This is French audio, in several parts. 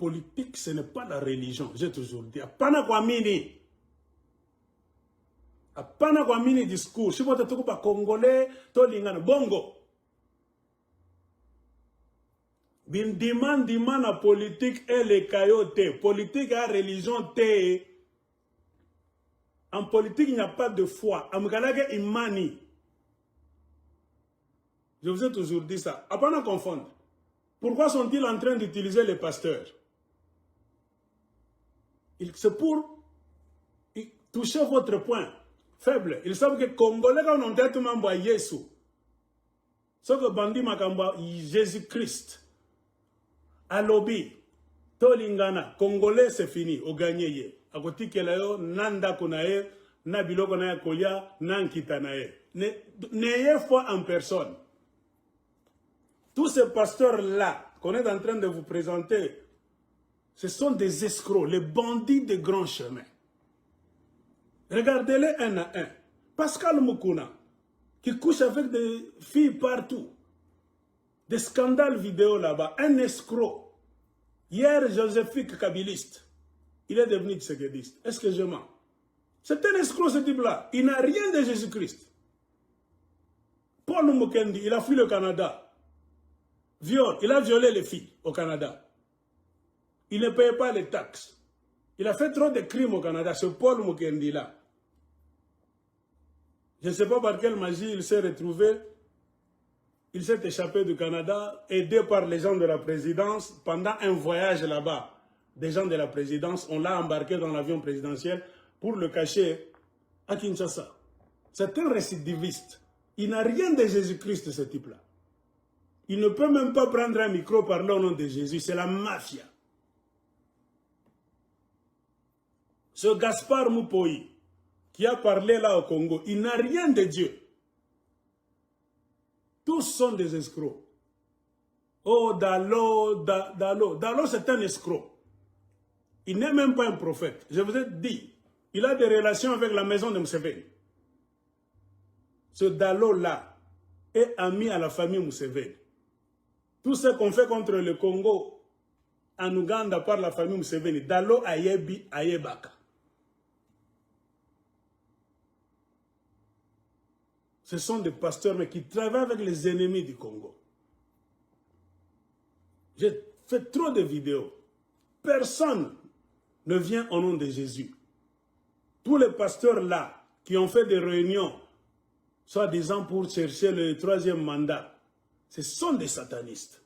politique, ce n'est pas la religion. J'ai toujours dit. Apana kwa mini. Apana kwa mini discours. Si vous êtes tout congolais, to lingana bongo. Bin dimana politique et les caillotes. Politique et religion te. En politique, il n'y a pas de foi. Amgalage imani. Je vous ai toujours dit ça. Apana confondre. Pourquoi sont-ils en train d'utiliser les pasteurs? C'est pour toucher votre point faible. Ils savent que les Congolais, quand on traite même de Jésus, ce que Bandi Makamba, Jésus-Christ, Alobi, Tolingana, Congolais, c'est fini, au gagné. A côté que là, Nanda Konae, Nabilo Konae Koya, Nankita Nae. N'ayez foi en personne. Tous ces pasteurs-là qu'on est en train de vous présenter, ce sont des escrocs, les bandits de grands chemins. Regardez-les un à un. Pascal Moukouna, qui couche avec des filles partout. Des scandales vidéo là-bas. Un escroc. Hier, Josephique Kabiliste. Il est devenu tséguédiste. Est-ce que je mens? C'est un escroc ce type-là. Il n'a rien de Jésus-Christ. Paul Mukendi, il a fui le Canada. Viol, il a violé les filles au Canada. Il ne payait pas les taxes. Il a fait trop de crimes au Canada, ce Paul Mukendi là. Je ne sais pas par quelle magie il s'est retrouvé. Il s'est échappé du Canada, aidé par les gens de la présidence. Pendant un voyage là-bas, des gens de la présidence, on l'a embarqué dans l'avion présidentiel pour le cacher à Kinshasa. C'est un récidiviste. Il n'a rien de Jésus-Christ, ce type-là. Il ne peut même pas prendre un micro parler au nom de Jésus. C'est la mafia. Ce Gaspard Moupoui, qui a parlé là au Congo, il n'a rien de Dieu. Tous sont des escrocs. Oh, Dalo, Dalo c'est un escroc. Il n'est même pas un prophète. Je vous ai dit, il a des relations avec la maison de Museveni. Ce Dalo-là est ami à la famille Museveni. Tout ce qu'on fait contre le Congo, en Ouganda, par la famille Museveni, Dalo Ayebi Ayebaka. Ce sont des pasteurs mais qui travaillent avec les ennemis du Congo. J'ai fait trop de vidéos. Personne ne vient au nom de Jésus. Tous les pasteurs là, qui ont fait des réunions, soi-disant pour chercher le 3e mandat, ce sont des satanistes.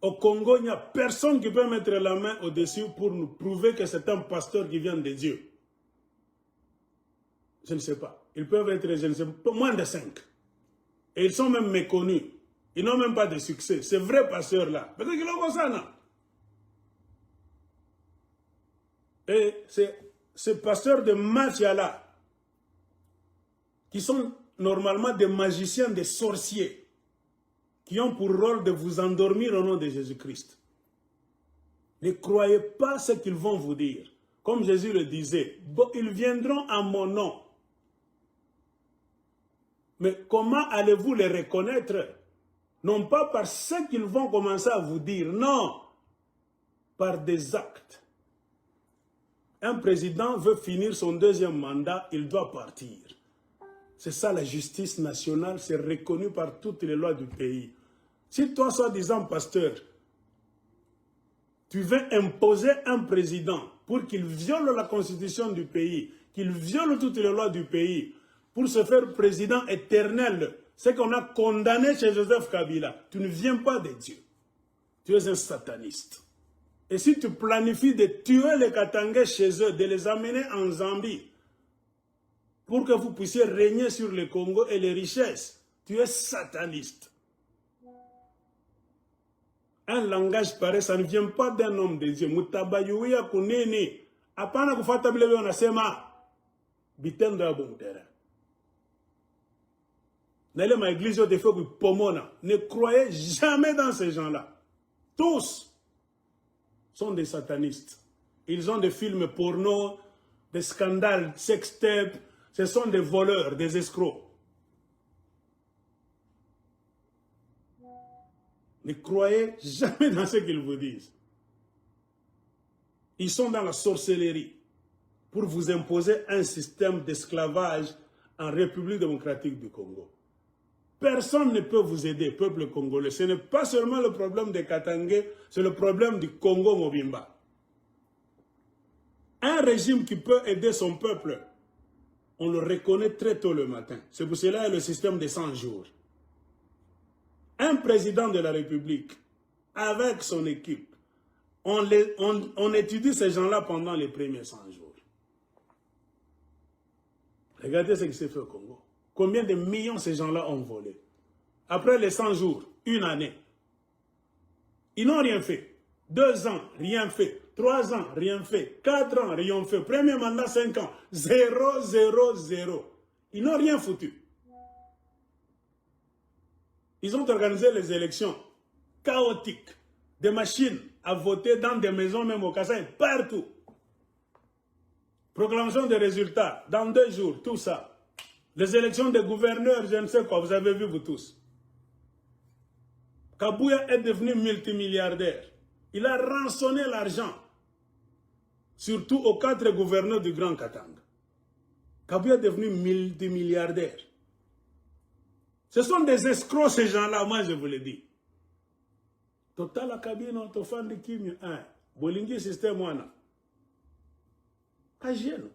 Au Congo, il n'y a personne qui peut mettre la main au-dessus pour nous prouver que c'est un pasteur qui vient de Dieu. Je ne sais pas. Ils peuvent être, je ne sais pas, moins de 5. Et ils sont même méconnus. Ils n'ont même pas de succès. Ces vrais pasteurs-là. Peut-être qu'ils ont ça, non? Et ces pasteurs de mafia-là, qui sont normalement des magiciens, des sorciers, qui ont pour rôle de vous endormir au nom de Jésus-Christ. Ne croyez pas ce qu'ils vont vous dire. Comme Jésus le disait, ils viendront en mon nom. Mais comment allez-vous les reconnaître? Non pas par ce qu'ils vont commencer à vous dire, non, par des actes. Un président veut finir son 2e mandat, il doit partir. C'est ça la justice nationale, c'est reconnu par toutes les lois du pays. Si toi, soi-disant pasteur, tu veux imposer un président pour qu'il viole la constitution du pays, qu'il viole toutes les lois du pays, pour se faire président éternel, c'est qu'on a condamné chez Joseph Kabila. Tu ne viens pas de Dieu. Tu es un sataniste. Et si tu planifies de tuer les Katangais chez eux, de les amener en Zambie, pour que vous puissiez régner sur le Congo et les richesses, tu es sataniste. Un langage pareil, ça ne vient pas d'un homme de Dieu. Mutabayuya kunini. Apana kufata bilebe onasema. Bitendo ya bontera. N'allez ma église de feu pomona. Ne croyez jamais dans ces gens-là. Tous sont des satanistes. Ils ont des films porno, des scandales, sextapes. Ce sont des voleurs, des escrocs. Ne croyez jamais dans ce qu'ils vous disent. Ils sont dans la sorcellerie pour vous imposer un système d'esclavage en République démocratique du Congo. Personne ne peut vous aider, peuple congolais. Ce n'est pas seulement le problème des Katangais, c'est le problème du Congo Mobimba. Un régime qui peut aider son peuple, on le reconnaît très tôt le matin. C'est pour cela le système des 100 jours. Un président de la République, avec son équipe, on étudie ces gens-là pendant les premiers 100 jours. Regardez ce qui s'est fait au Congo. Combien de millions ces gens-là ont volé? Après les 100 jours, une année. Ils n'ont rien fait. 2 ans, rien fait. 3 ans, rien fait. 4 ans, rien fait. Premier mandat, 5 ans. 0, 0, 0. Ils n'ont rien foutu. Ils ont organisé les élections chaotiques. Des machines à voter dans des maisons, même au Kassai, partout. Proclamation des résultats, dans 2 jours, tout ça. Les élections des gouverneurs, je ne sais quoi, vous avez vu vous tous. Kabouya est devenu multimilliardaire. Il a rançonné l'argent, surtout aux 4 gouverneurs du Grand Katanga. Kabouya est devenu multimilliardaire. Ce sont des escrocs ces gens-là, moi je vous le dis. Total Akabino, Tofan de Kim, Bolingi système wana. Kajieno.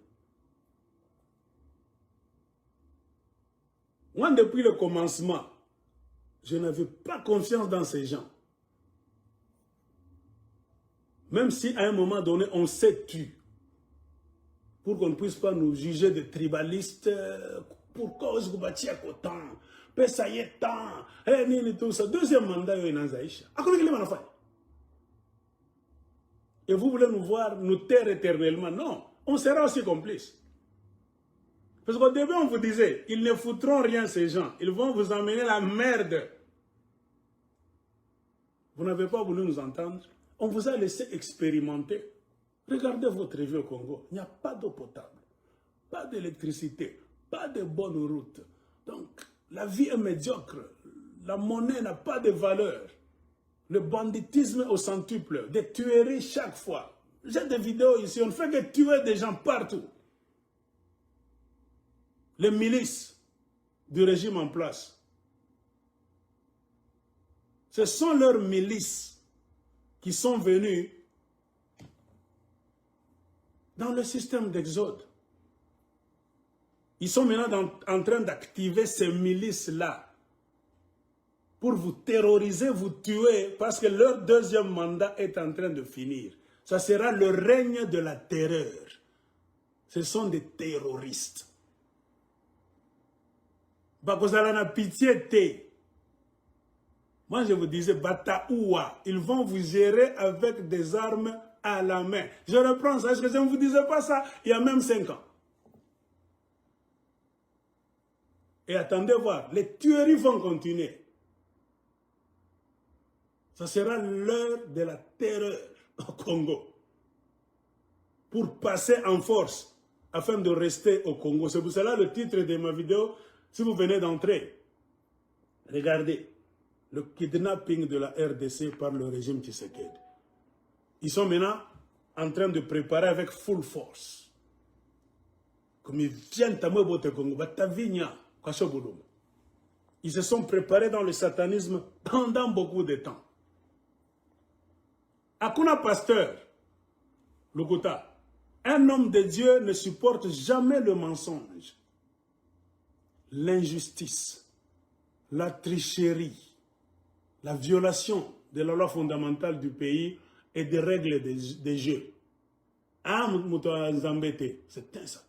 Moi, depuis le commencement, je n'avais pas confiance dans ces gens. Même si à un moment donné, on s'est tué. Pour qu'on ne puisse pas nous juger de tribalistes, pour cause que Batia Kotan, Pesayetan, tout ça. Deuxième mandat, il y a un. Et vous voulez nous voir nous taire éternellement? Non, on sera aussi complices. Parce qu'au début, on vous disait, ils ne foutront rien ces gens. Ils vont vous emmener la merde. Vous n'avez pas voulu nous entendre. On vous a laissé expérimenter. Regardez votre vie au Congo. Il n'y a pas d'eau potable, pas d'électricité, pas de bonnes routes. Donc, la vie est médiocre. La monnaie n'a pas de valeur. Le banditisme au centuple. Des tueries chaque fois. J'ai des vidéos ici. On ne fait que tuer des gens partout. Les milices du régime en place. Ce sont leurs milices qui sont venues dans le système d'exode. Ils sont maintenant en train d'activer ces milices-là pour vous terroriser, vous tuer, parce que leur deuxième mandat est en train de finir. Ça sera le règne de la terreur. Ce sont des terroristes. Bakozalana pitié. Moi je vous disais, Bataoua, ils vont vous gérer avec des armes à la main. Je reprends ça, est-ce que je ne vous disais pas ça il y a même 5 ans? Et attendez voir, les tueries vont continuer. Ça sera l'heure de la terreur au Congo. Pour passer en force, afin de rester au Congo. C'est pour cela le titre de ma vidéo. Si vous venez d'entrer, regardez le kidnapping de la RDC par le régime Tshisekedi. Ils sont maintenant en train de préparer avec full force. Comme ils viennent à Mobote Congo, ils se sont préparés dans le satanisme pendant beaucoup de temps. Akuna Pasteur, Logota, un homme de Dieu ne supporte jamais le mensonge, l'injustice, la tricherie, la violation de la loi fondamentale du pays et des règles des jeux. Ah, c'est un Satan.